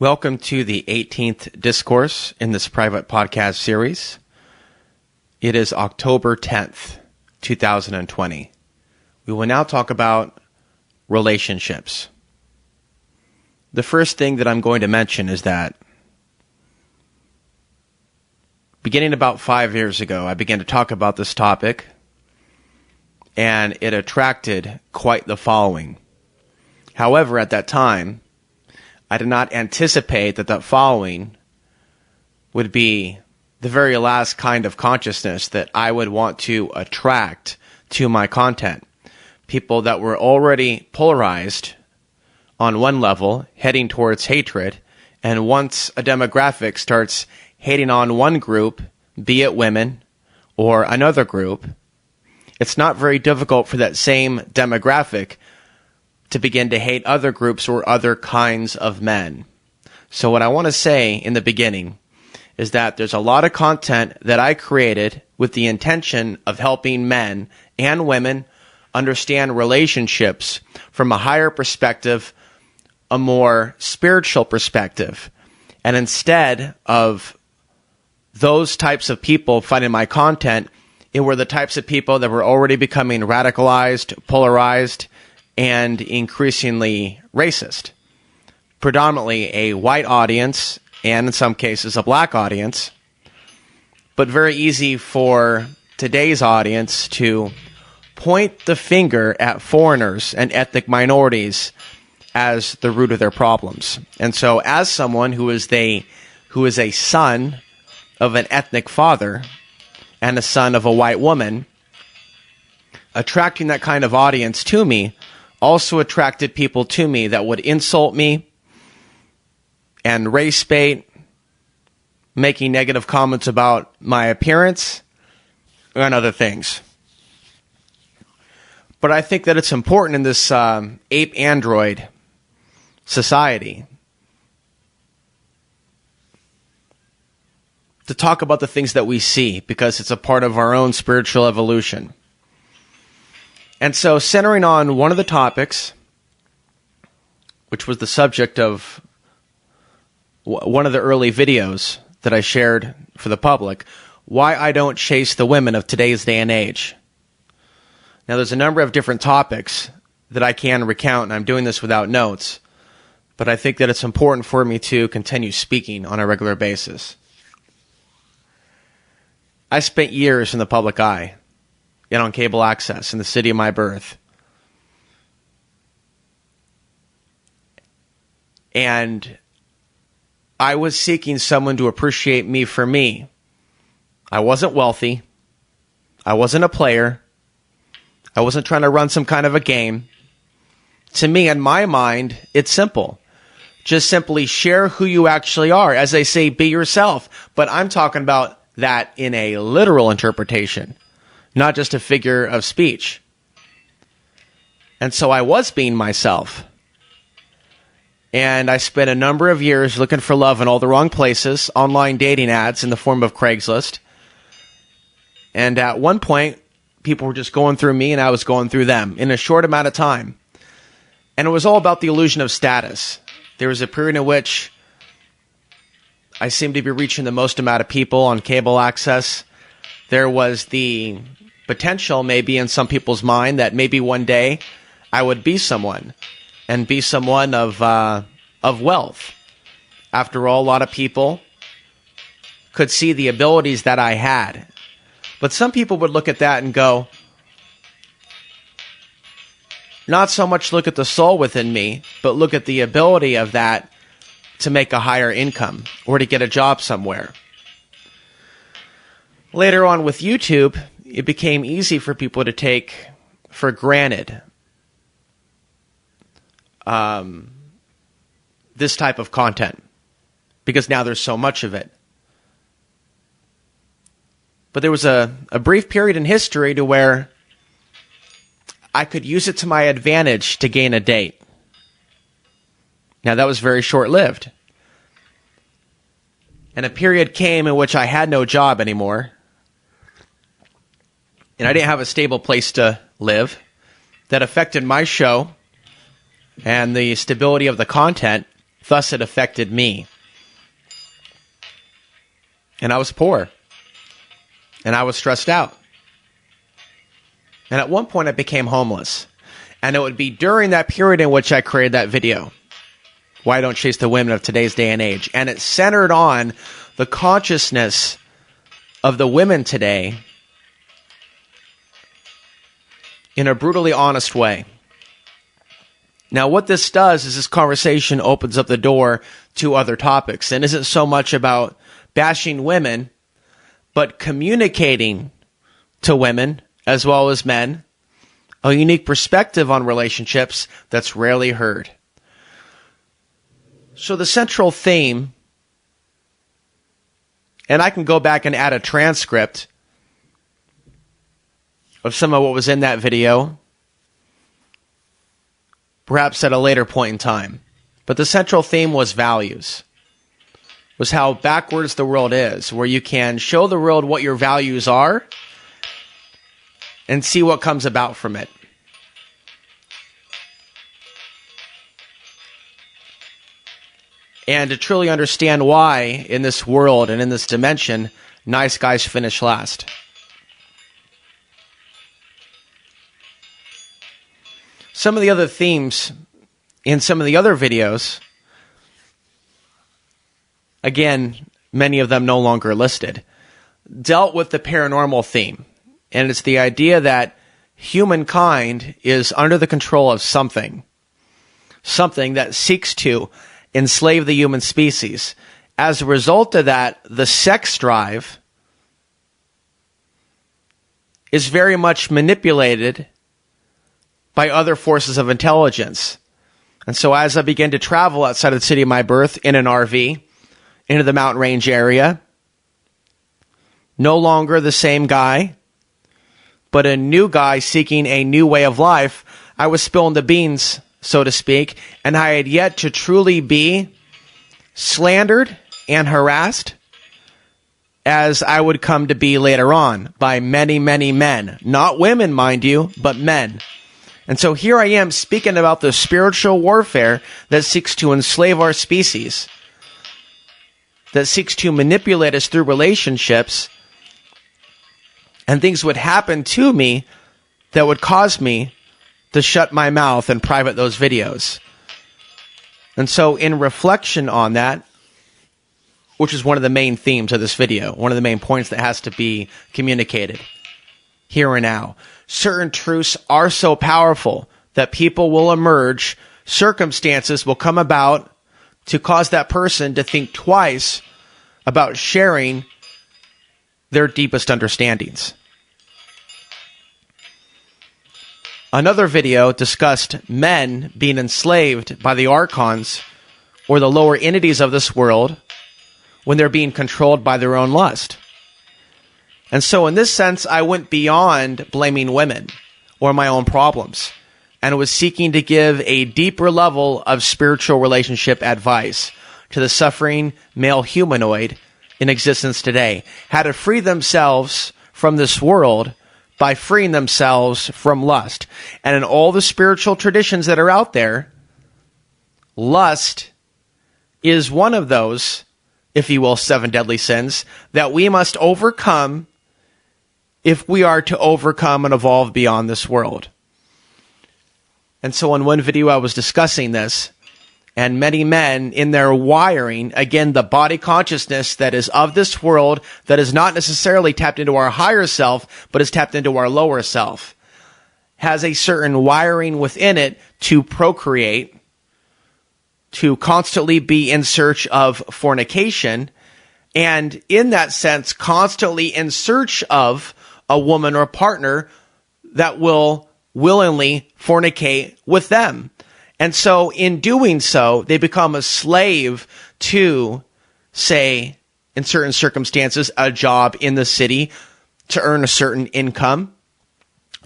Welcome to the 18th discourse in this private podcast series. It is October 10th, 2020. We will now talk about relationships. The first thing that I'm going to mention is that beginning about 5 years ago, I began to talk about this topic, and it attracted quite the following. However, at that time, I did not anticipate that following would be the very last kind of consciousness that I would want to attract to my content. People that were already polarized on one level, heading towards hatred, and once a demographic starts hating on one group, be it women or another group, it's not very difficult for that same demographic to begin to hate other groups or other kinds of men. So what I want to say in the beginning is that there's a lot of content that I created with the intention of helping men and women understand relationships from a higher perspective, a more spiritual perspective. And instead of those types of people finding my content, it were the types of people that were already becoming radicalized, polarized, and increasingly racist. Predominantly a white audience, and in some cases a black audience, but very easy for today's audience to point the finger at foreigners and ethnic minorities as the root of their problems. And so as someone who is a son of an ethnic father and a son of a white woman, attracting that kind of audience to me also attracted people to me that would insult me and race bait, making negative comments about my appearance and other things. But I think that it's important in this ape-android society to talk about the things that we see, because it's a part of our own spiritual evolution. And so centering on one of the topics, which was the subject of one of the early videos that I shared for the public, why I don't chase the women of today's day and age. Now, there's a number of different topics that I can recount, and I'm doing this without notes, but I think that it's important for me to continue speaking on a regular basis. I spent years in the public eye and on cable access in the city of my birth. And I was seeking someone to appreciate me for me. I wasn't wealthy. I wasn't a player. I wasn't trying to run some kind of a game. To me, in my mind, it's simple. Just simply share who you actually are. As they say, be yourself. But I'm talking about that in a literal interpretation, not just a figure of speech. And so I was being myself. And I spent a number of years looking for love in all the wrong places, online dating ads in the form of Craigslist. And at one point, people were just going through me and I was going through them in a short amount of time. And it was all about the illusion of status. There was a period in which I seemed to be reaching the most amount of people on cable access. There was the potential maybe in some people's mind that maybe one day I would be someone and be someone of wealth. After all, a lot of people could see the abilities that I had. But some people would look at that and go, not so much look at the soul within me, but look at the ability of that to make a higher income or to get a job somewhere. Later on with YouTube, it became easy for people to take for granted this type of content, because now there's so much of it. But there was a brief period in history to where I could use it to my advantage to gain a date. Now, that was very short-lived. And a period came in which I had no job anymore, and I didn't have a stable place to live. That affected my show and the stability of the content. Thus, it affected me. And I was poor. And I was stressed out. And at one point, I became homeless. And it would be during that period in which I created that video. Why don't chase the women of today's day and age? And it centered on the consciousness of the women today in a brutally honest way. Now, what this does is this conversation opens up the door to other topics and isn't so much about bashing women, but communicating to women as well as men a unique perspective on relationships that's rarely heard. So the central theme, and I can go back and add a transcript of some of what was in that video, perhaps at a later point in time. But the central theme was values. Was how backwards the world is, where you can show the world what your values are and see what comes about from it. And to truly understand why, in this world and in this dimension, nice guys finish last. Some of the other themes in some of the other videos, again, many of them no longer listed, dealt with the paranormal theme. And it's the idea that humankind is under the control of something that seeks to enslave the human species. As a result of that, the sex drive is very much manipulated by other forces of intelligence. And so as I began to travel outside of the city of my birth in an RV, into the mountain range area, no longer the same guy, but a new guy seeking a new way of life, I was spilling the beans, so to speak, and I had yet to truly be slandered and harassed as I would come to be later on by many, many men. Not women, mind you, but men. And so here I am speaking about the spiritual warfare that seeks to enslave our species, that seeks to manipulate us through relationships, and things would happen to me that would cause me to shut my mouth and private those videos. And so in reflection on that, which is one of the main themes of this video, one of the main points that has to be communicated here and now, certain truths are so powerful that people will emerge, circumstances will come about to cause that person to think twice about sharing their deepest understandings. Another video discussed men being enslaved by the archons or the lower entities of this world when they're being controlled by their own lust. And so in this sense, I went beyond blaming women or my own problems and was seeking to give a deeper level of spiritual relationship advice to the suffering male humanoid in existence today, how to free themselves from this world by freeing themselves from lust. And in all the spiritual traditions that are out there, lust is one of those, if you will, 7 deadly sins that we must overcome if we are to overcome and evolve beyond this world. And so in one video I was discussing this, and many men in their wiring, again, the body consciousness that is of this world, that is not necessarily tapped into our higher self, but is tapped into our lower self, has a certain wiring within it to procreate, to constantly be in search of fornication, and in that sense, constantly in search of a woman or partner that will willingly fornicate with them. And so in doing so, they become a slave to, say, in certain circumstances, a job in the city to earn a certain income,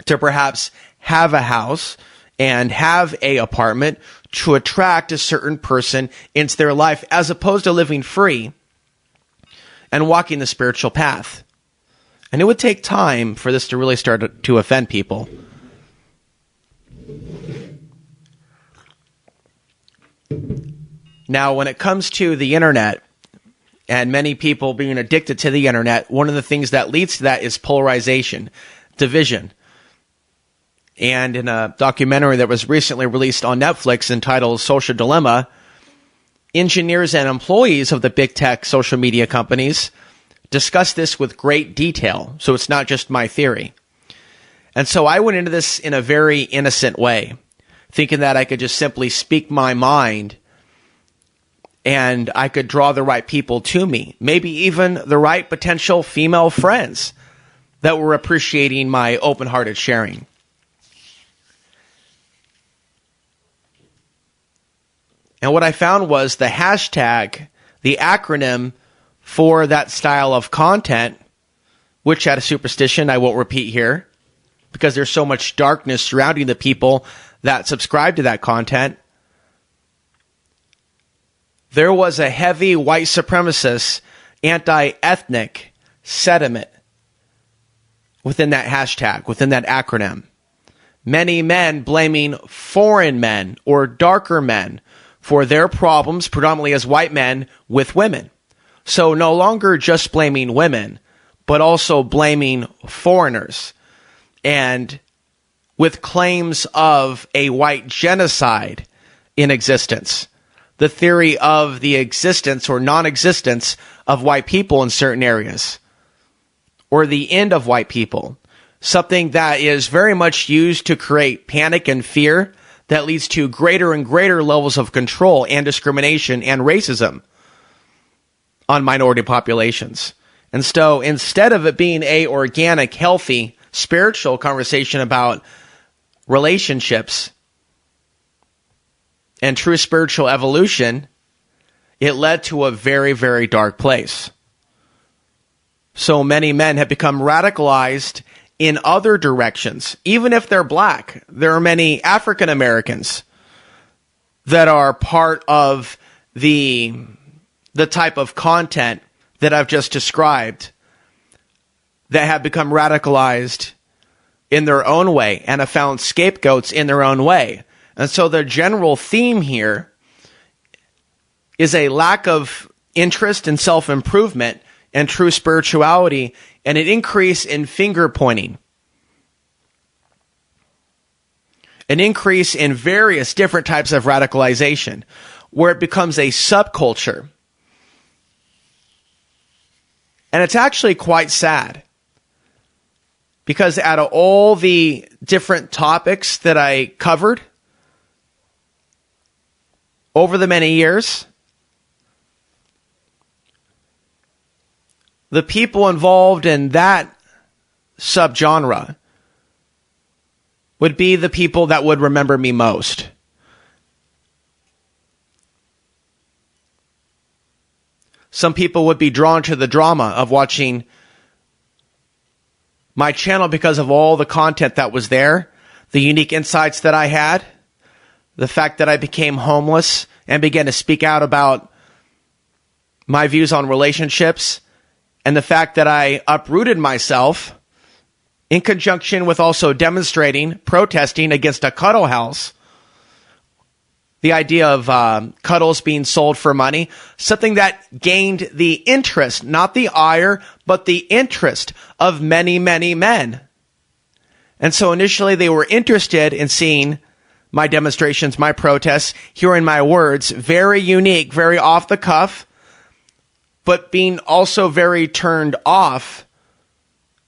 to perhaps have a house and have a apartment to attract a certain person into their life, as opposed to living free and walking the spiritual path. And it would take time for this to really start to offend people. Now, when it comes to the internet and many people being addicted to the internet, one of the things that leads to that is polarization, division. And in a documentary that was recently released on Netflix entitled Social Dilemma, engineers and employees of the big tech social media companies discuss this with great detail. So it's not just my theory. And so I went into this in a very innocent way, thinking that I could just simply speak my mind and I could draw the right people to me, maybe even the right potential female friends that were appreciating my open-hearted sharing. And what I found was the hashtag, the acronym for that style of content, which had a superstition I won't repeat here because there's so much darkness surrounding the people that subscribe to that content. There was a heavy white supremacist, anti-ethnic sentiment within that hashtag, within that acronym. Many men blaming foreign men or darker men for their problems, predominantly as white men, with women. So no longer just blaming women, but also blaming foreigners. And with claims of a white genocide in existence. The theory of the existence or non-existence of white people in certain areas, or the end of white people, something that is very much used to create panic and fear that leads to greater and greater levels of control and discrimination and racism on minority populations. And so instead of it being a organic, healthy, spiritual conversation about relationships and true spiritual evolution, it led to a very, very dark place. So many men have become radicalized in other directions. Even if they're black, there are many African Americans that are part of the type of content that I've just described that have become radicalized in their own way and have found scapegoats in their own way. And so the general theme here is a lack of interest in self-improvement and true spirituality and an increase in finger pointing. An increase in various different types of radicalization where it becomes a subculture. And it's actually quite sad because out of all the different topics that I covered over the many years, the people involved in that subgenre would be the people that would remember me most. Some people would be drawn to the drama of watching my channel because of all the content that was there, the unique insights that I had, the fact that I became homeless and began to speak out about my views on relationships, and the fact that I uprooted myself in conjunction with also demonstrating, protesting against a cuddle house. The idea of cuddles being sold for money, something that gained the interest, not the ire, but the interest of many, many men. And so initially they were interested in seeing my demonstrations, my protests, hearing my words, very unique, very off the cuff, but being also very turned off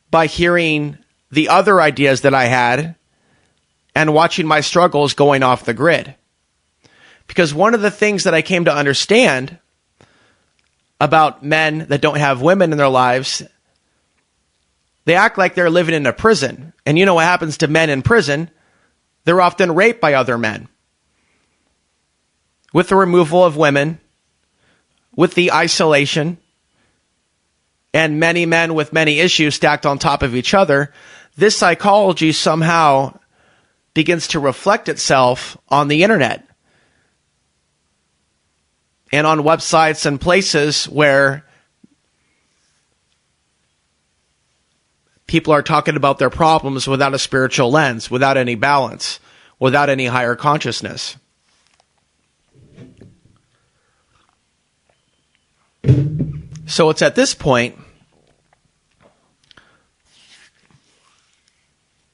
by hearing the other ideas that I had and watching my struggles going off the grid. Because one of the things that I came to understand about men that don't have women in their lives, they act like they're living in a prison. And you know what happens to men in prison? They're often raped by other men. With the removal of women, with the isolation, and many men with many issues stacked on top of each other, this psychology somehow begins to reflect itself on the internet and on websites and places where people are talking about their problems without a spiritual lens, without any balance, without any higher consciousness. So it's at this point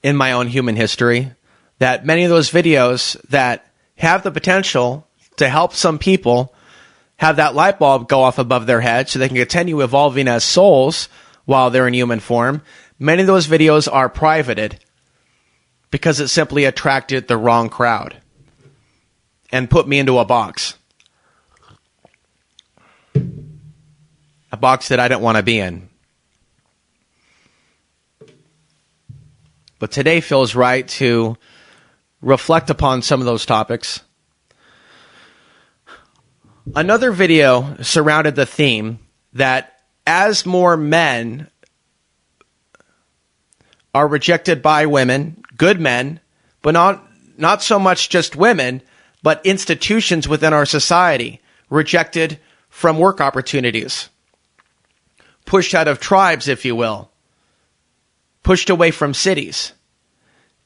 in my own human history that many of those videos that have the potential to help some people have that light bulb go off above their head so they can continue evolving as souls while they're in human form, many of those videos are privated because it simply attracted the wrong crowd and put me into a box. A box that I didn't want to be in. But today feels right to reflect upon some of those topics. Another video surrounded the theme that as more men are rejected by women, good men, but not so much just women, but institutions within our society, rejected from work opportunities, pushed out of tribes, if you will, pushed away from cities,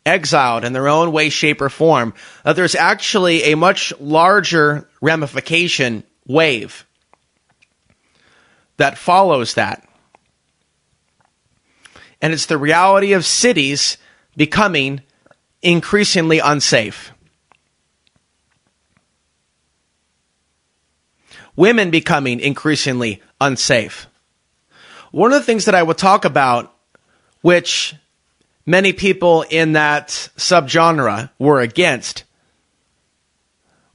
exiled in their own way, shape, or form, there's actually a much larger ramification wave that follows that. And it's the reality of cities becoming increasingly unsafe. Women becoming increasingly unsafe. One of the things that I would talk about, which many people in that subgenre were against,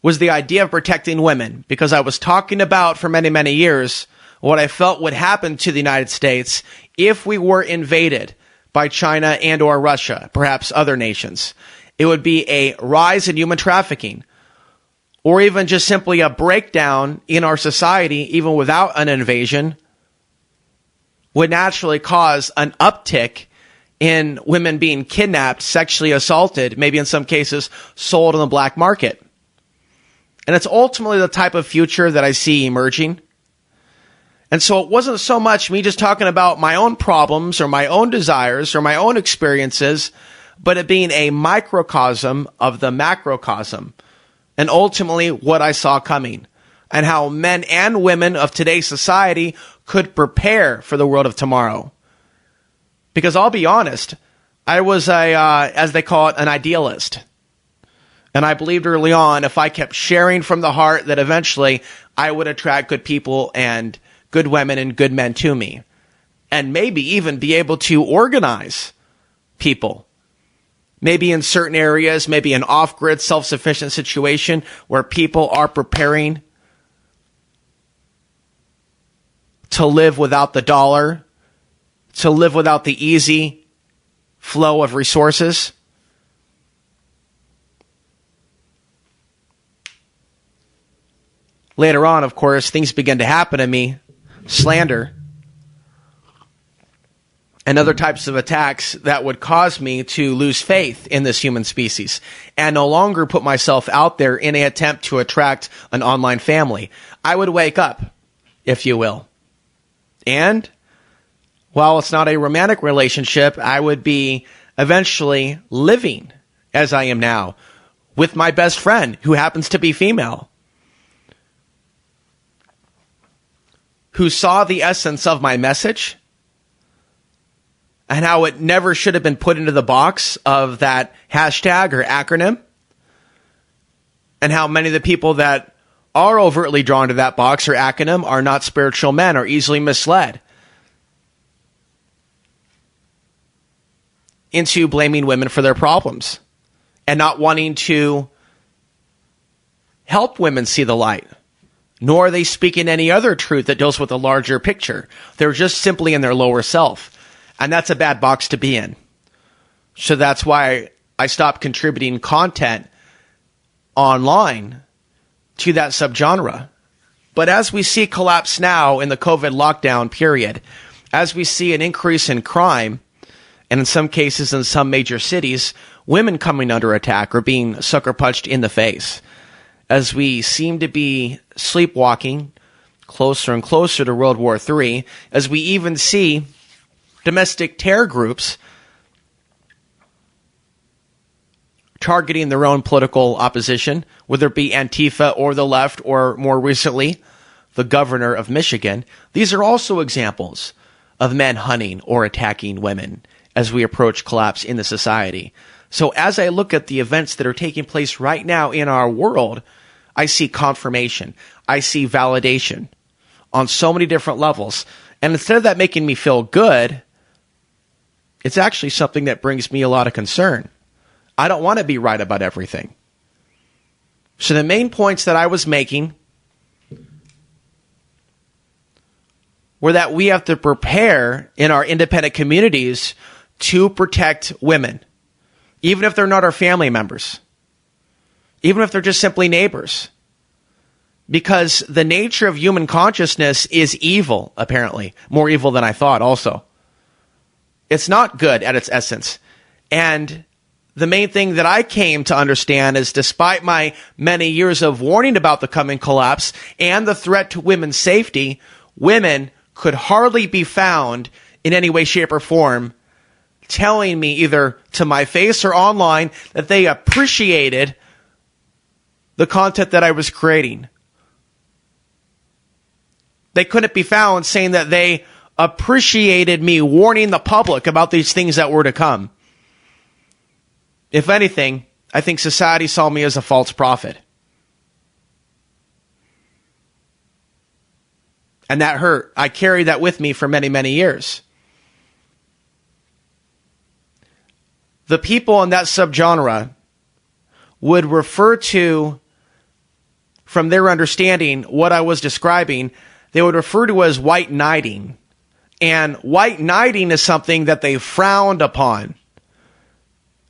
was the idea of protecting women, because I was talking about for many, many years what I felt would happen to the United States if we were invaded by China and or Russia, perhaps other nations. It would be a rise in human trafficking, or even just simply a breakdown in our society, even without an invasion, would naturally cause an uptick in women being kidnapped, sexually assaulted, maybe in some cases sold on the black market. And it's ultimately the type of future that I see emerging. And so it wasn't so much me just talking about my own problems or my own desires or my own experiences, but it being a microcosm of the macrocosm, and ultimately what I saw coming, and how men and women of today's society could prepare for the world of tomorrow. Because I'll be honest, I was as they call it, an idealist. And I believed early on, if I kept sharing from the heart, that eventually I would attract good people and good women and good men to me. And maybe even be able to organize people. Maybe in certain areas, maybe an off-grid, self-sufficient situation where people are preparing to live without the dollar, to live without the easy flow of resources. Later on, of course, things began to happen to me, slander, and other types of attacks that would cause me to lose faith in this human species and no longer put myself out there in an attempt to attract an online family. I would wake up, if you will. And while it's not a romantic relationship, I would be eventually living as I am now with my best friend, who happens to be female, who saw the essence of my message and how it never should have been put into the box of that hashtag or acronym, and how many of the people that are overtly drawn to that box or acronym are not spiritual men, or easily misled into blaming women for their problems and not wanting to help women see the light. Nor are they speaking any other truth that deals with a larger picture. They're just simply in their lower self. And that's a bad box to be in. So that's why I stopped contributing content online to that subgenre. But as we see collapse now in the COVID lockdown period, as we see an increase in crime, and in some cases in some major cities, women coming under attack or being sucker punched in the face, as we seem to be sleepwalking closer and closer to World War III, as we even see domestic terror groups targeting their own political opposition, whether it be Antifa or the left, or more recently, the governor of Michigan, these are also examples of men hunting or attacking women as we approach collapse in the society. So as I look at the events that are taking place right now in our world, I see confirmation. I see validation on so many different levels. And instead of that making me feel good, it's actually something that brings me a lot of concern. I don't want to be right about everything. So the main points that I was making were that we have to prepare in our independent communities to protect women, even if they're not our family members, even if they're just simply neighbors. Because the nature of human consciousness is evil, apparently. More evil than I thought also. It's not good at its essence. And the main thing that I came to understand is, despite my many years of warning about the coming collapse and the threat to women's safety, women could hardly be found in any way, shape, or form telling me either to my face or online that they appreciated the content that I was creating. They couldn't be found saying that they appreciated me warning the public about these things that were to come. If anything, I think society saw me as a false prophet. And that hurt. I carried that with me for many, many years. The people in that subgenre would refer to, from their understanding, what I was describing, they would refer to as white knighting. And white knighting is something that they frowned upon,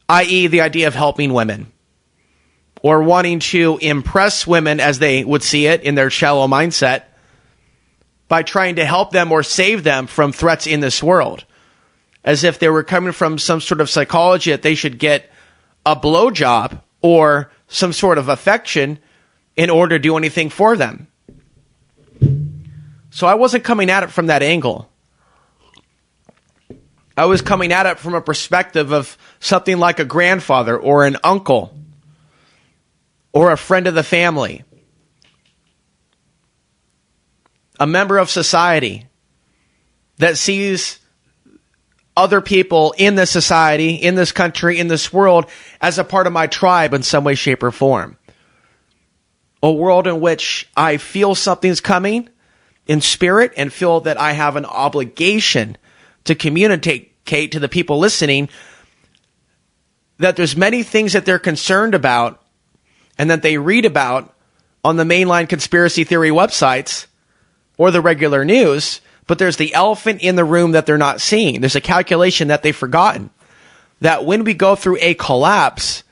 i.e. the idea of helping women or wanting to impress women, as they would see it in their shallow mindset, by trying to help them or save them from threats in this world, as if they were coming from some sort of psychology that they should get a blowjob or some sort of affection in order to do anything for them. So I wasn't coming at it from that angle. I was coming at it from a perspective of something like a grandfather or an uncle or a friend of the family, a member of society that sees other people in this society, in this country, in this world as a part of my tribe in some way, shape, or form. A world in which I feel something's coming in spirit and feel that I have an obligation to communicate to the people listening that there's many things that they're concerned about and that they read about on the mainline conspiracy theory websites or the regular news, but there's the elephant in the room that they're not seeing. There's a calculation that they've forgotten, that when we go through a collapse,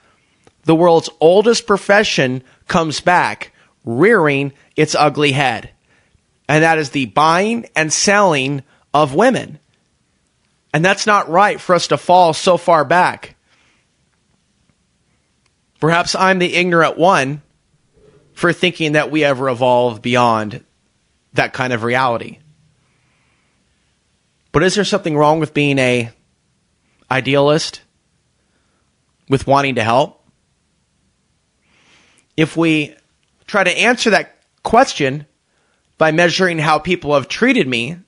the world's oldest profession comes back, rearing its ugly head. And that is the buying and selling of women. And that's not right for us to fall so far back. Perhaps I'm the ignorant one for thinking that we ever evolve beyond that kind of reality. But is there something wrong with being a idealist? With wanting to help? If we try to answer that question by measuring how people have treated me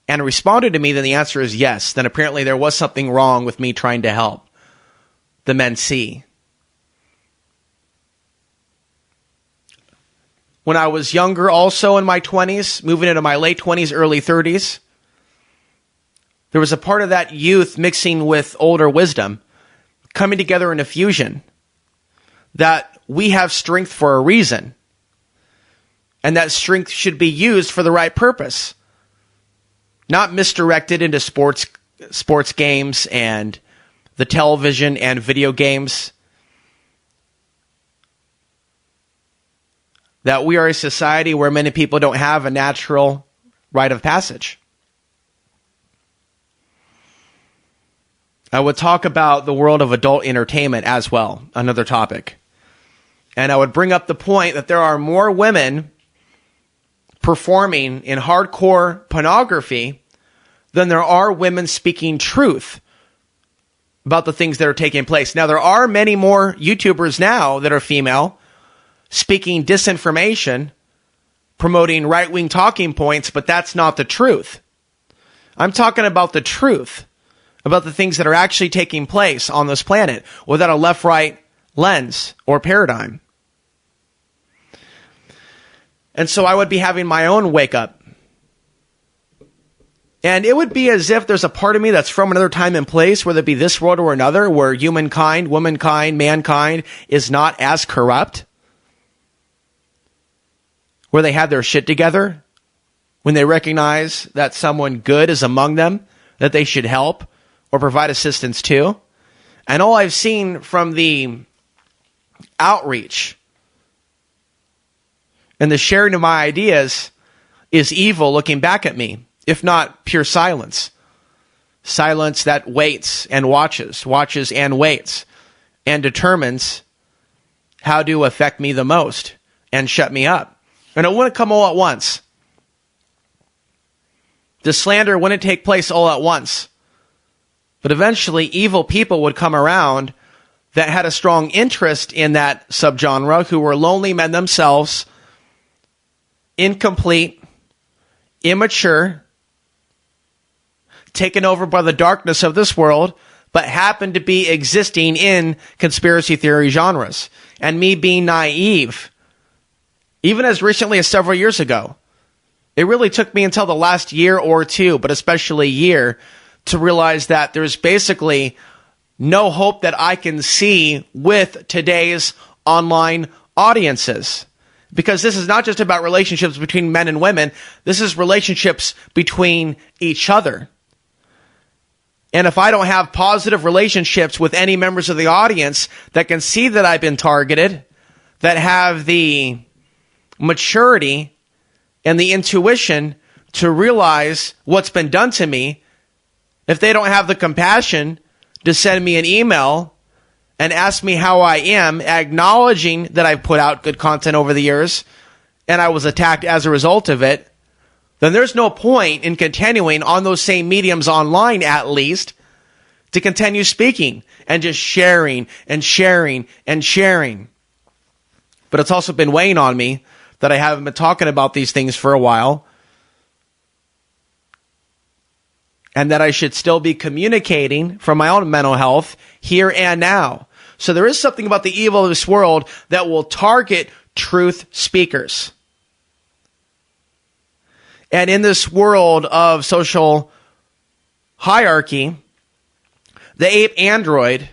and responded to me, then the answer is yes. Then apparently there was something wrong with me trying to help the men see. When I was younger, also in my 20s, moving into my late 20s, early 30s, there was a part of that youth mixing with older wisdom, coming together in a fusion, that we have strength for a reason. And that strength should be used for the right purpose, not misdirected into sports games and the television and video games. That we are a society where many people don't have a natural rite of passage. I would talk about the world of adult entertainment as well, another topic. And I would bring up the point that there are more women performing in hardcore pornography than there are women speaking truth about the things that are taking place. Now, there are many more YouTubers now that are female speaking disinformation, promoting right-wing talking points, but that's not the truth. I'm talking about the truth, about the things that are actually taking place on this planet without a left-right lens or paradigm. And so I would be having my own wake-up. And it would be as if there's a part of me that's from another time and place, whether it be this world or another, where humankind, womankind, mankind is not as corrupt, where they have their shit together, when they recognize that someone good is among them, that they should help or provide assistance to. And all I've seen from the outreach and the sharing of my ideas is evil looking back at me, if not pure silence. Silence that waits and watches and waits, and determines how to affect me the most and shut me up. And it wouldn't come all at once. The slander wouldn't take place all at once. But eventually, evil people would come around that had a strong interest in that subgenre, who were lonely men themselves, incomplete, immature, taken over by the darkness of this world, but happened to be existing in conspiracy theory genres. And me being naive, even as recently as several years ago, it really took me until the last year or two, but especially year, to realize that there's basically no hope that I can see with today's online audiences. Because this is not just about relationships between men and women. This is relationships between each other. And if I don't have positive relationships with any members of the audience that can see that I've been targeted, that have the maturity and the intuition to realize what's been done to me, if they don't have the compassion to send me an email and ask me how I am, acknowledging that I've put out good content over the years and I was attacked as a result of it, then there's no point in continuing on those same mediums online, at least, to continue speaking and just sharing and sharing and sharing. But it's also been weighing on me that I haven't been talking about these things for a while, and that I should still be communicating from my own mental health here and now. So there is something about the evil of this world that will target truth speakers. And in this world of social hierarchy, the ape android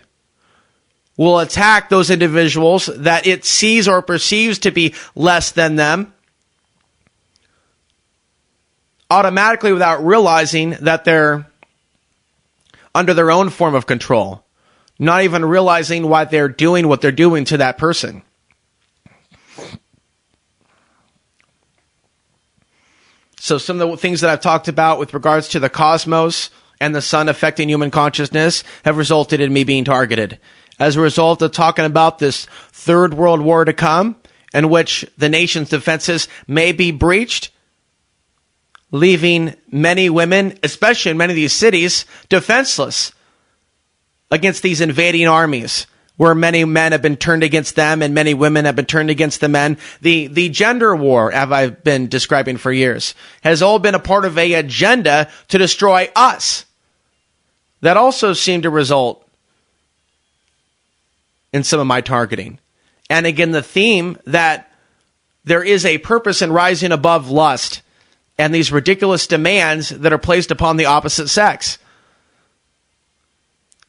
will attack those individuals that it sees or perceives to be less than them, automatically without realizing that they're under their own form of control, not even realizing why they're doing what they're doing to that person. So some of the things that I've talked about with regards to the cosmos and the sun affecting human consciousness have resulted in me being targeted. As a result of talking about this third world war to come, in which the nation's defenses may be breached, leaving many women, especially in many of these cities, defenseless against these invading armies, where many men have been turned against them and many women have been turned against the men. The gender war, as I've been describing for years, has all been a part of an agenda to destroy us. That also seemed to result in some of my targeting. And again, the theme that there is a purpose in rising above lust and these ridiculous demands that are placed upon the opposite sex.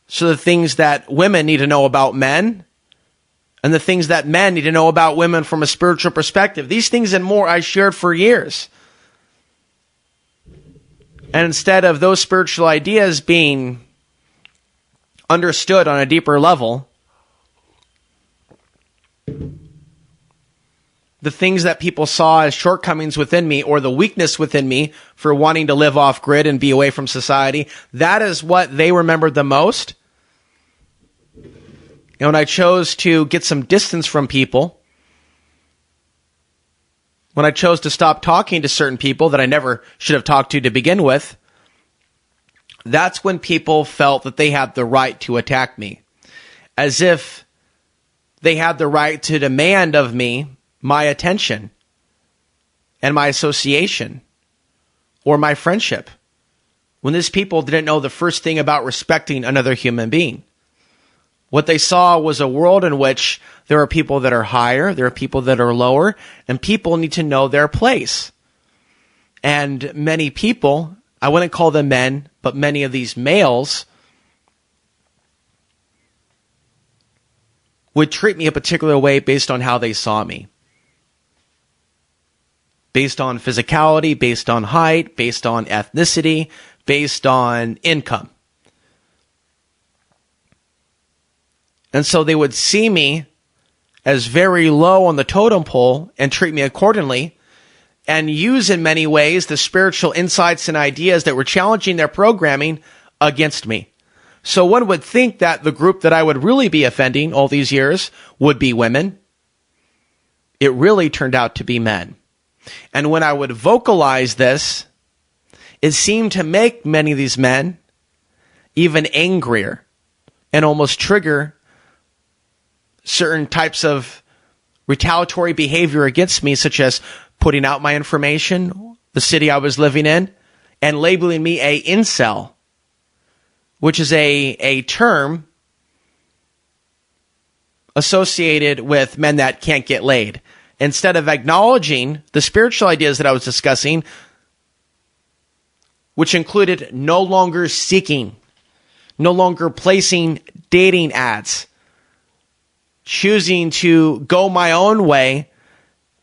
So the things that women need to know about men, and the things that men need to know about women from a spiritual perspective. These things and more I shared for years. And instead of those spiritual ideas being understood on a deeper level, the things that people saw as shortcomings within me or the weakness within me for wanting to live off grid and be away from society, that is what they remembered the most. And when I chose to get some distance from people, when I chose to stop talking to certain people that I never should have talked to begin with, that's when people felt that they had the right to attack me. As if they had the right to demand of me my attention. and my association or my friendship, when these people didn't know the first thing about respecting another human being. What they saw was a world in which there are people that are higher, there are people that are lower, and people need to know their place. And many people, I wouldn't call them men, but many of these males would treat me a particular way based on how they saw me. Based on physicality, based on height, based on ethnicity, based on income. And so they would see me as very low on the totem pole and treat me accordingly, and use in many ways the spiritual insights and ideas that were challenging their programming against me. So one would think that the group that I would really be offending all these years would be women. It really turned out to be men. And when I would vocalize this, it seemed to make many of these men even angrier and almost trigger certain types of retaliatory behavior against me, such as putting out my information, the city I was living in, and labeling me a incel, which is a term associated with men that can't get laid. Instead of acknowledging the spiritual ideas that I was discussing, which included no longer seeking, no longer placing dating ads, choosing to go my own way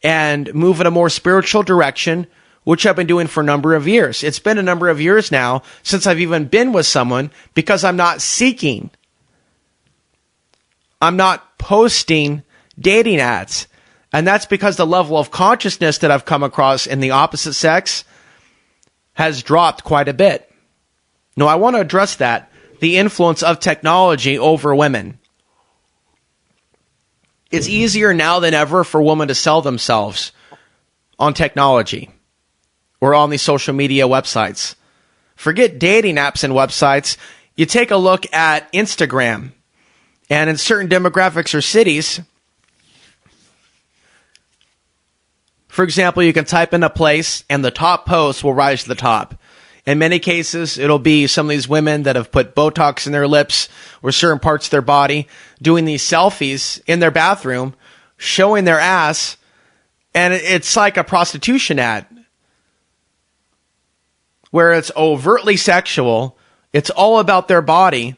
and move in a more spiritual direction, which I've been doing for a number of years. It's been a number of years now since I've even been with someone, because I'm not seeking. I'm not posting dating ads. And that's because the level of consciousness that I've come across in the opposite sex has dropped quite a bit. Now, I want to address that, the influence of technology over women. It's easier now than ever for women to sell themselves on technology or on these social media websites. Forget dating apps and websites. You take a look at Instagram, and in certain demographics or cities, for example, you can type in a place and the top post will rise to the top. In many cases, it'll be some of these women that have put Botox in their lips or certain parts of their body, doing these selfies in their bathroom, showing their ass, and it's like a prostitution ad, where it's overtly sexual, it's all about their body,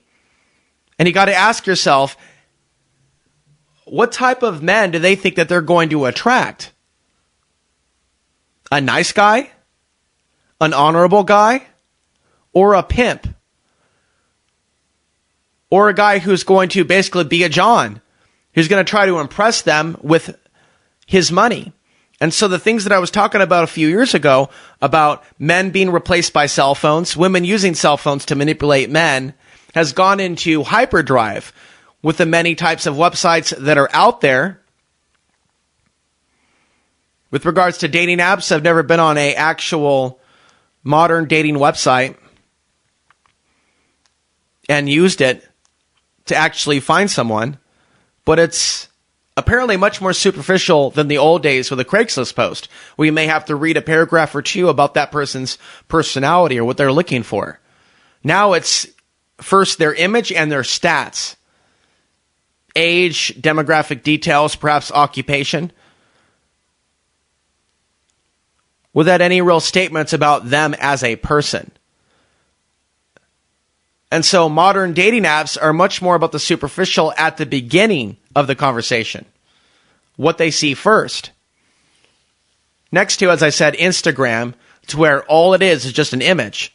and you got to ask yourself, what type of men do they think that they're going to attract? A nice guy? An honorable guy? Or a pimp? Or a guy who's going to basically be a John, who's going to try to impress them with his money. And so the things that I was talking about a few years ago, about men being replaced by cell phones, women using cell phones to manipulate men, has gone into hyperdrive with the many types of websites that are out there. With regards to dating apps, I've never been on an actual modern dating website and used it to actually find someone, but it's apparently much more superficial than the old days with a Craigslist post, where you may have to read a paragraph or two about that person's personality or what they're looking for. Now it's first their image and their stats, age, demographic details, perhaps occupation, without any real statements about them as a person. And so modern dating apps are much more about the superficial at the beginning of the conversation, what they see first. Next to, as I said, Instagram, to where all it is just an image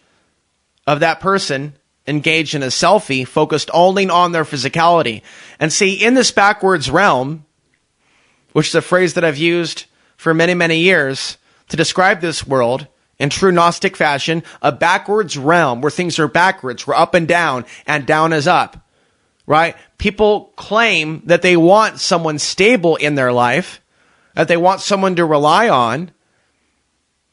of that person engaged in a selfie focused only on their physicality. And see, in this backwards realm, which is a phrase that I've used for many, many years to describe this world in true Gnostic fashion, a backwards realm where things are backwards, where up and down is up, right? People claim that they want someone stable in their life, that they want someone to rely on,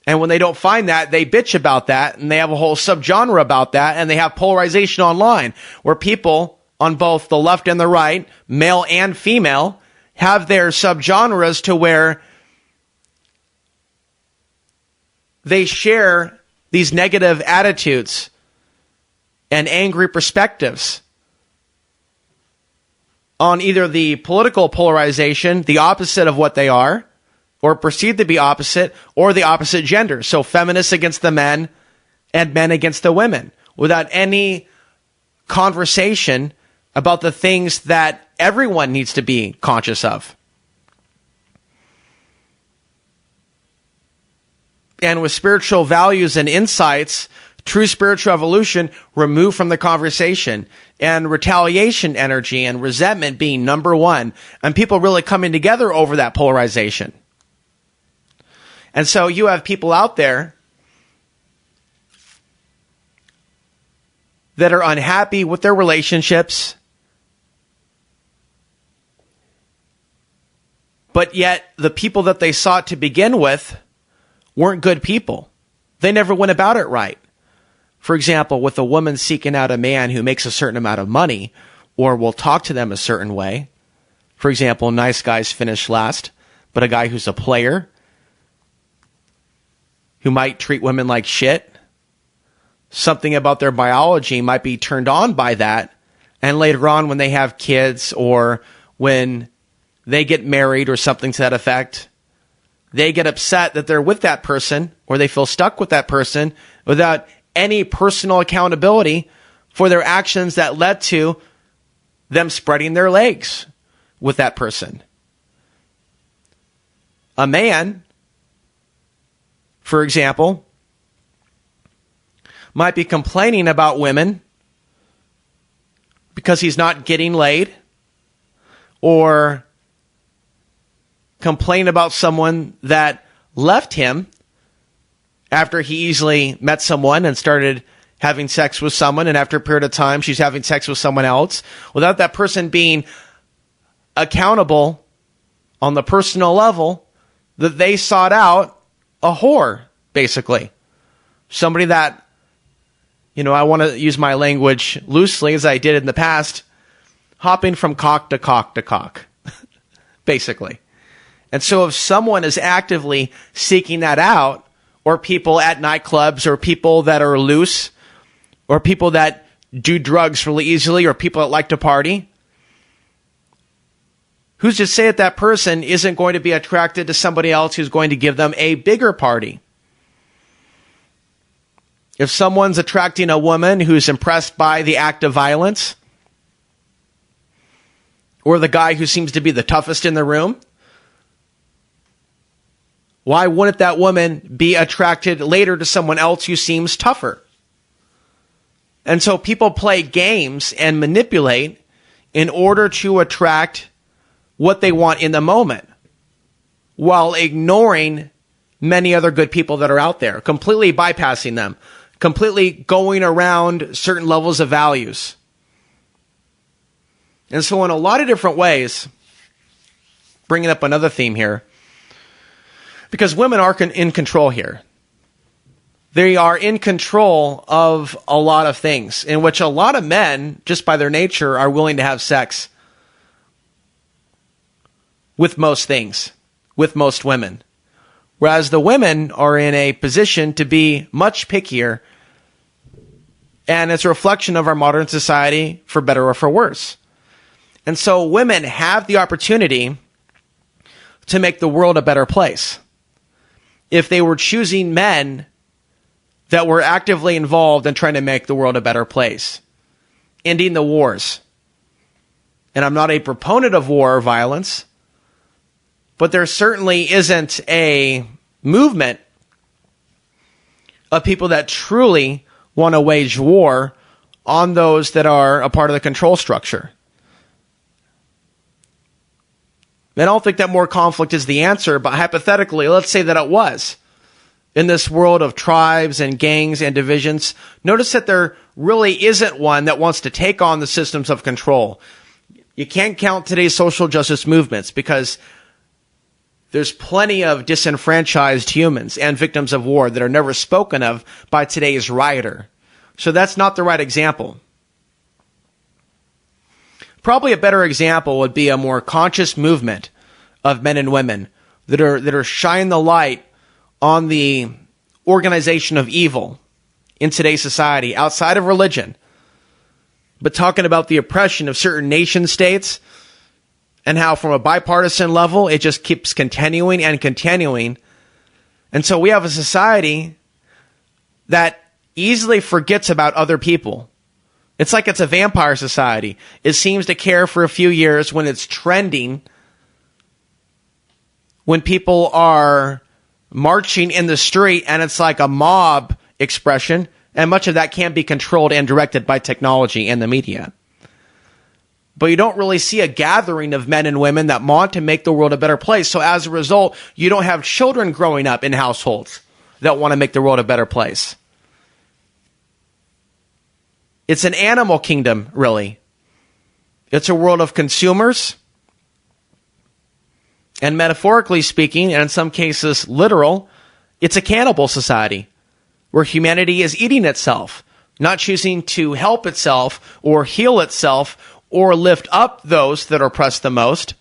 and when they don't find that, they bitch about that, and they have a whole subgenre about that, and they have polarization online, where people on both the left and the right, male and female, have their subgenres to where they share these negative attitudes and angry perspectives on either the political polarization, the opposite of what they are, or perceived to be opposite, or the opposite gender. So feminists against the men and men against the women, without any conversation about the things that everyone needs to be conscious of. And with spiritual values and insights, true spiritual evolution removed from the conversation, and retaliation energy and resentment being number one, and people really coming together over that polarization. And so you have people out there that are unhappy with their relationships, but yet the people that they sought to begin with weren't good people. They never went about it right. For example, with a woman seeking out a man who makes a certain amount of money or will talk to them a certain way. For example, nice guys finish last, but a guy who's a player, who might treat women like shit, something about their biology might be turned on by that, and later on when they have kids or when they get married or something to that effect, they get upset that they're with that person, or they feel stuck with that person without any personal accountability for their actions that led to them spreading their legs with that person. A man, for example, might be complaining about women because he's not getting laid, or complain about someone that left him after he easily met someone and started having sex with someone, and after a period of time she's having sex with someone else, without that person being accountable on the personal level that they sought out a whore, basically. Somebody that, I want to use my language loosely as I did in the past, hopping from cock to cock to cock, basically. And so if someone is actively seeking that out, or people at nightclubs, or people that are loose, or people that do drugs really easily, or people that like to party, who's to say that person isn't going to be attracted to somebody else who's going to give them a bigger party? If someone's attracting a woman who's impressed by the act of violence, or the guy who seems to be the toughest in the room, why wouldn't that woman be attracted later to someone else who seems tougher? And so people play games and manipulate in order to attract what they want in the moment, while ignoring many other good people that are out there, completely bypassing them, completely going around certain levels of values. And so in a lot of different ways, bringing up another theme here, because women are in control here. They are in control of a lot of things, in which a lot of men, just by their nature, are willing to have sex with most things, with most women. Whereas the women are in a position to be much pickier, and it's a reflection of our modern society, for better or for worse. And so women have the opportunity to make the world a better place if they were choosing men that were actively involved in trying to make the world a better place, ending the wars. And I'm not a proponent of war or violence, but there certainly isn't a movement of people that truly want to wage war on those that are a part of the control structure. I don't think that more conflict is the answer, but hypothetically, let's say that it was. In this world of tribes and gangs and divisions, notice that there really isn't one that wants to take on the systems of control. You can't count today's social justice movements because there's plenty of disenfranchised humans and victims of war that are never spoken of by today's rioter. So that's not the right example. Probably a better example would be a more conscious movement of men and women that are shining the light on the organization of evil in today's society outside of religion, but talking about the oppression of certain nation states and how from a bipartisan level, it just keeps continuing and continuing. And so we have a society that easily forgets about other people. It's like it's a vampire society. It seems to care for a few years when it's trending, when people are marching in the street and it's like a mob expression, and much of that can be controlled and directed by technology and the media. But you don't really see a gathering of men and women that want to make the world a better place. So as a result, you don't have children growing up in households that want to make the world a better place. It's an animal kingdom, really. It's a world of consumers. And metaphorically speaking, and in some cases literal, it's a cannibal society where humanity is eating itself, not choosing to help itself or heal itself or lift up those that are oppressed the most.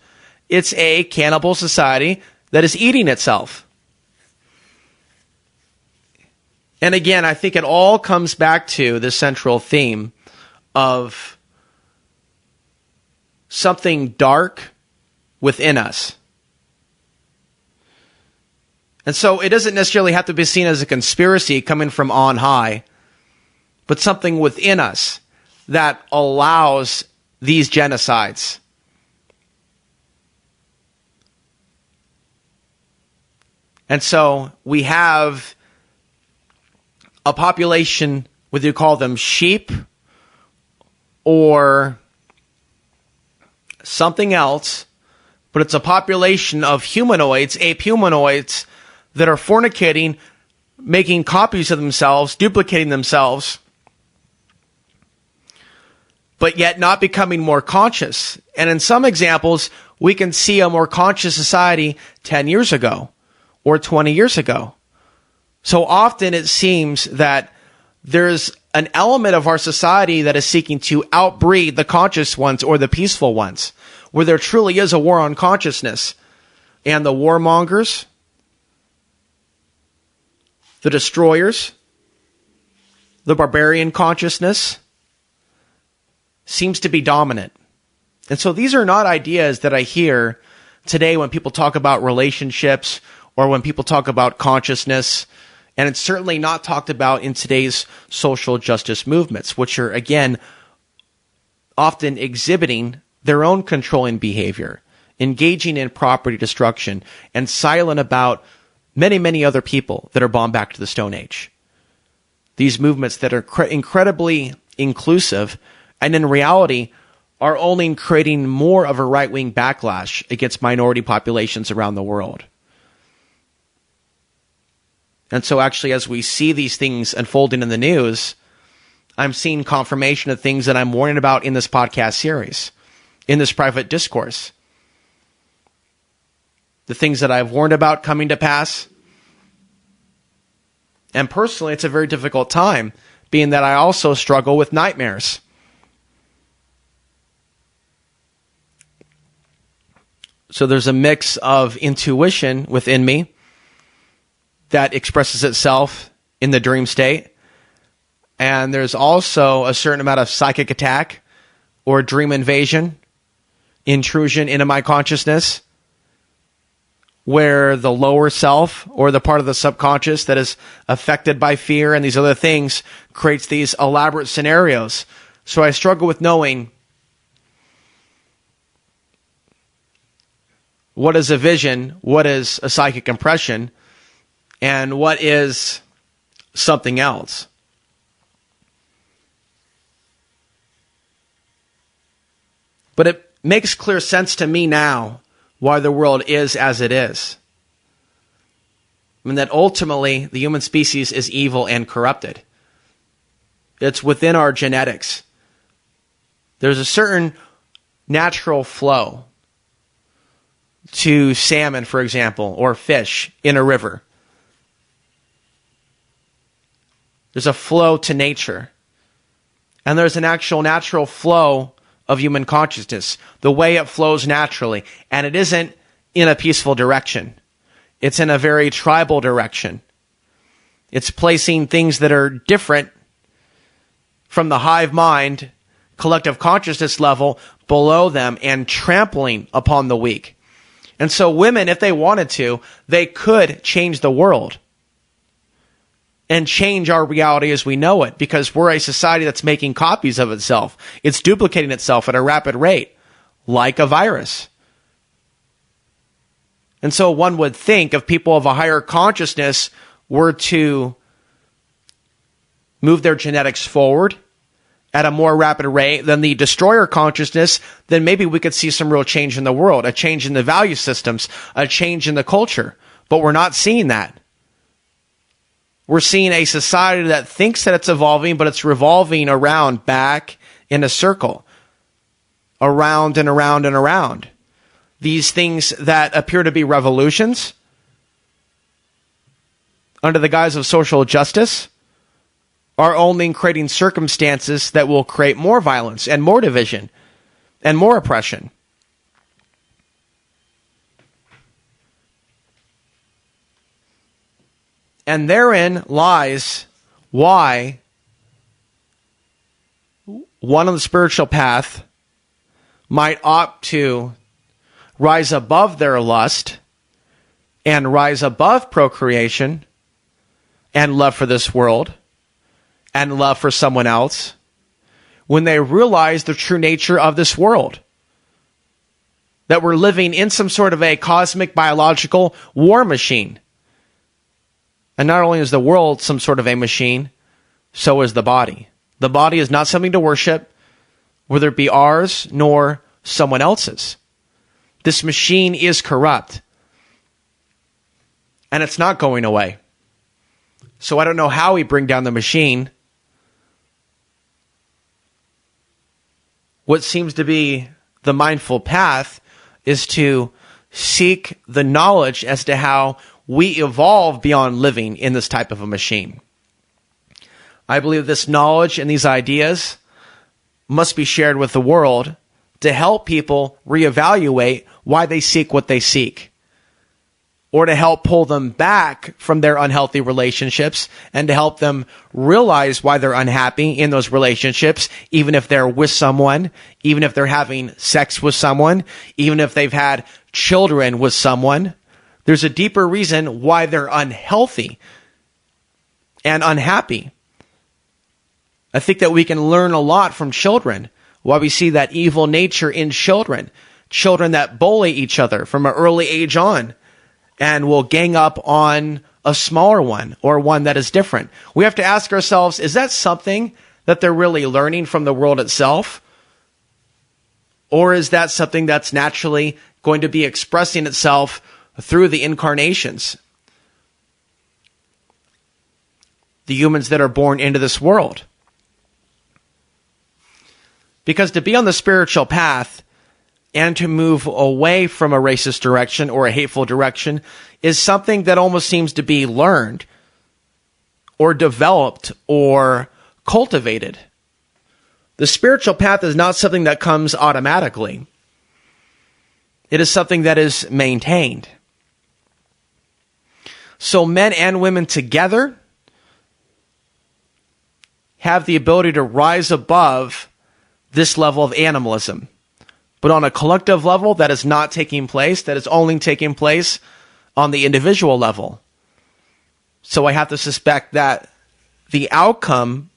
It's a cannibal society that is eating itself. And again, I think it all comes back to the central theme of something dark within us. And so it doesn't necessarily have to be seen as a conspiracy coming from on high, but something within us that allows these genocides. And so we have a population, whether you call them sheep or something else, but it's a population of humanoids, ape humanoids, that are fornicating, making copies of themselves, duplicating themselves, but yet not becoming more conscious. And in some examples, we can see a more conscious society 10 years ago or 20 years ago. So often it seems that there's an element of our society that is seeking to outbreed the conscious ones or the peaceful ones, where there truly is a war on consciousness. And the warmongers, the destroyers, the barbarian consciousness seems to be dominant. And so these are not ideas that I hear today when people talk about relationships or when people talk about consciousness. And it's certainly not talked about in today's social justice movements, which are, again, often exhibiting their own controlling behavior, engaging in property destruction, and silent about many, many other people that are bound back to the Stone Age. These movements that are incredibly inclusive and in reality are only creating more of a right-wing backlash against minority populations around the world. And so actually, as we see these things unfolding in the news, I'm seeing confirmation of things that I'm warning about in this podcast series, in this private discourse. The things that I've warned about coming to pass. And personally, it's a very difficult time, being that I also struggle with nightmares. So there's a mix of intuition within me that expresses itself in the dream state. And there's also a certain amount of psychic attack or dream invasion, intrusion into my consciousness, where the lower self or the part of the subconscious that is affected by fear and these other things creates these elaborate scenarios. So I struggle with knowing what is a vision, what is a psychic impression, and what is something else. But it makes clear sense to me now why the world is as it is. I mean, that ultimately the human species is evil and corrupted. It's within our genetics. There's a certain natural flow to salmon, for example, or fish in a river. There's a flow to nature. And there's an actual natural flow of human consciousness, the way it flows naturally. And it isn't in a peaceful direction. It's in a very tribal direction. It's placing things that are different from the hive mind, collective consciousness level below them and trampling upon the weak. And so women, if they wanted to, they could change the world and change our reality as we know it, because we're a society that's making copies of itself. It's duplicating itself at a rapid rate, like a virus. And so one would think if people of a higher consciousness were to move their genetics forward at a more rapid rate than the destroyer consciousness, then maybe we could see some real change in the world, a change in the value systems, a change in the culture. But we're not seeing that. We're seeing a society that thinks that it's evolving, but it's revolving around back in a circle, around and around and around. These things that appear to be revolutions under the guise of social justice are only creating circumstances that will create more violence and more division and more oppression. And therein lies why one on the spiritual path might opt to rise above their lust and rise above procreation and love for this world and love for someone else when they realize the true nature of this world. That we're living in some sort of a cosmic biological war machine. And not only is the world some sort of a machine, so is the body. The body is not something to worship, whether it be ours nor someone else's. This machine is corrupt. And it's not going away. So I don't know how we bring down the machine. What seems to be the mindful path is to seek the knowledge as to how we evolve beyond living in this type of a machine. I believe this knowledge and these ideas must be shared with the world to help people reevaluate why they seek what they seek, or to help pull them back from their unhealthy relationships and to help them realize why they're unhappy in those relationships, even if they're with someone, even if they're having sex with someone, even if they've had children with someone. There's a deeper reason why they're unhealthy and unhappy. I think that we can learn a lot from children, why we see that evil nature in children, children that bully each other from an early age on, and will gang up on a smaller one or one that is different. We have to ask ourselves, is that something that they're really learning from the world itself? Or is that something that's naturally going to be expressing itself through the incarnations? The humans that are born into this world. Because to be on the spiritual path and to move away from a racist direction or a hateful direction is something that almost seems to be learned or developed or cultivated. The spiritual path is not something that comes automatically. It is something that is maintained. So men and women together have the ability to rise above this level of animalism. But on a collective level, that is not taking place. That is only taking place on the individual level. So I have to suspect that the outcome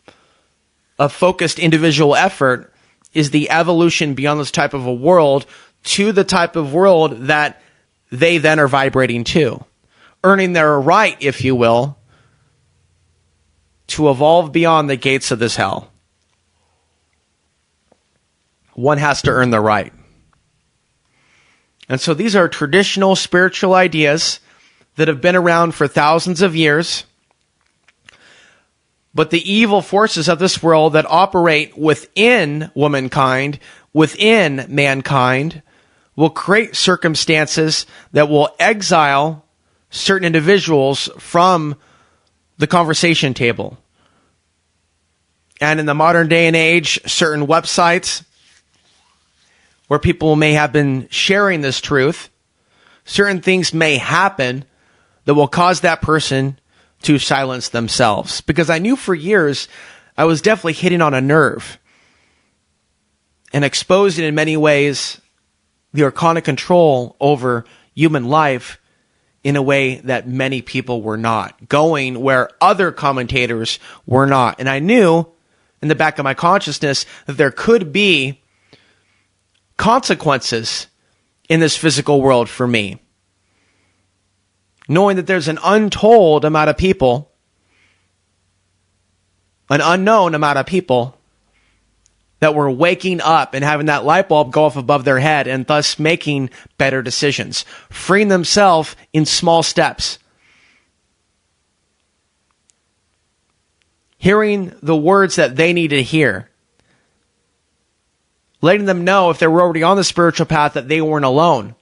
of focused individual effort is the evolution beyond this type of a world to the type of world that they then are vibrating to, earning their right, if you will, to evolve beyond the gates of this hell. One has to earn the right. And so these are traditional spiritual ideas that have been around for thousands of years. But the evil forces of this world that operate within womankind, within mankind, will create circumstances that will exile certain individuals from the conversation table. And in the modern day and age, certain websites where people may have been sharing this truth, certain things may happen that will cause that person to silence themselves, because I knew for years I was definitely hitting on a nerve and exposing in many ways the arcana control over human life in a way that many people were not, going where other commentators were not. And I knew in the back of my consciousness that there could be consequences in this physical world for me. Knowing that there's an untold amount of people, an unknown amount of people that were waking up and having that light bulb go off above their head and thus making better decisions, freeing themselves in small steps. Hearing the words that they need to hear. Letting them know if they were already on the spiritual path that they weren't alone.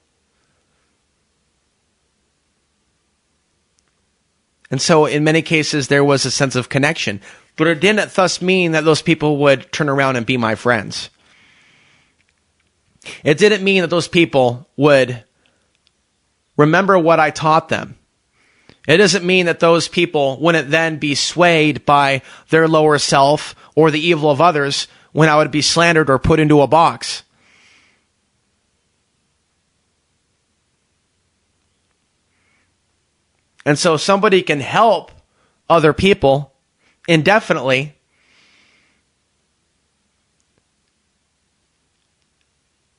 And so in many cases there was a sense of connection. But it didn't thus mean that those people would turn around and be my friends. It didn't mean that those people would remember what I taught them. It doesn't mean that those people wouldn't then be swayed by their lower self or the evil of others when I would be slandered or put into a box. And so somebody can help other people indefinitely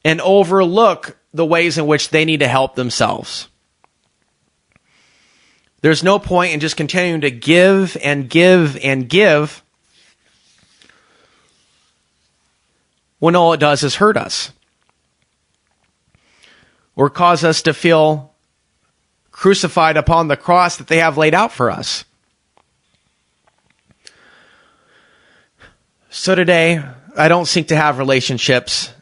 and overlook the ways in which they need to help themselves. There's no point in just continuing to give and give and give when all it does is hurt us or cause us to feel crucified upon the cross that they have laid out for us. So today, I don't seek to have relationships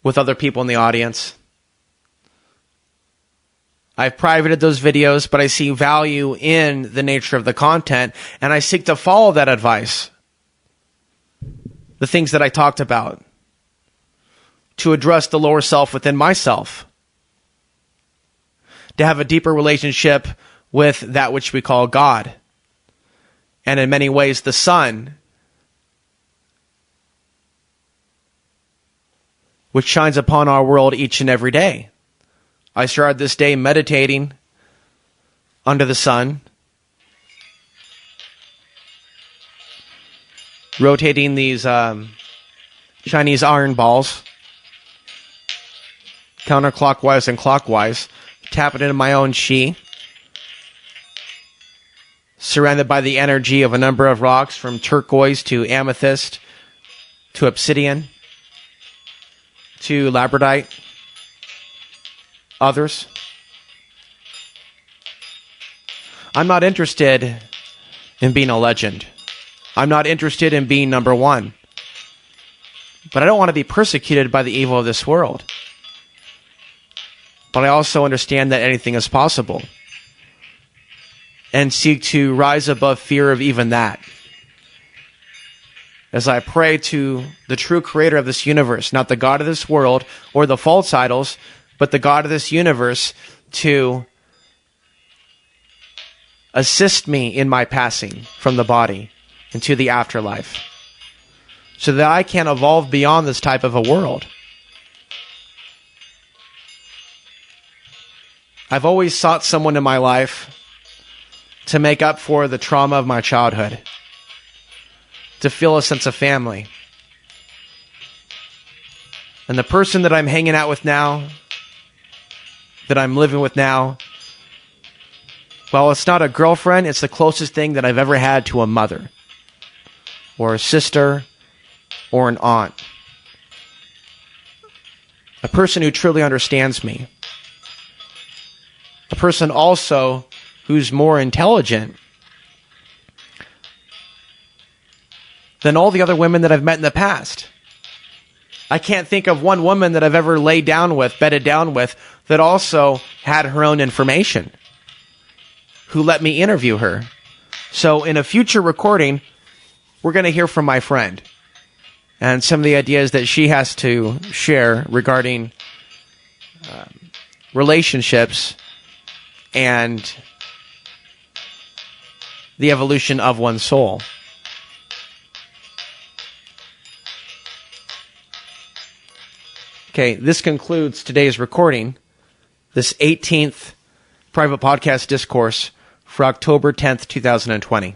with other people in the audience. I've privated those videos, but I see value in the nature of the content, and I seek to follow that advice. The things that I talked about, to address the lower self within myself, to have a deeper relationship with that which we call God, and in many ways the sun, which shines upon our world each and every day. I started this day meditating under the sun, rotating these Chinese iron balls, counterclockwise and clockwise, tapping into my own chi, surrounded by the energy of a number of rocks from turquoise to amethyst to obsidian to labradite, others. I'm not interested in being a legend. I'm not interested in being number one. But I don't want to be persecuted by the evil of this world. But I also understand that anything is possible, and seek to rise above fear of even that. As I pray to the true creator of this universe, not the God of this world or the false idols, but the God of this universe, to assist me in my passing from the body into the afterlife, so that I can evolve beyond this type of a world. I've always sought someone in my life to make up for the trauma of my childhood, to feel a sense of family. And the person that I'm hanging out with now, that I'm living with now, well, it's not a girlfriend, it's the closest thing that I've ever had to a mother, or a sister, or an aunt. A person who truly understands me. A person also who's more intelligent than all the other women that I've met in the past. I can't think of one woman that I've ever laid down with, bedded down with, that also had her own information, who let me interview her. So in a future recording, we're going to hear from my friend and some of the ideas that she has to share regarding relationships and the evolution of one's soul. Okay, this concludes today's recording, this 18th private podcast discourse for October 10th, 2020.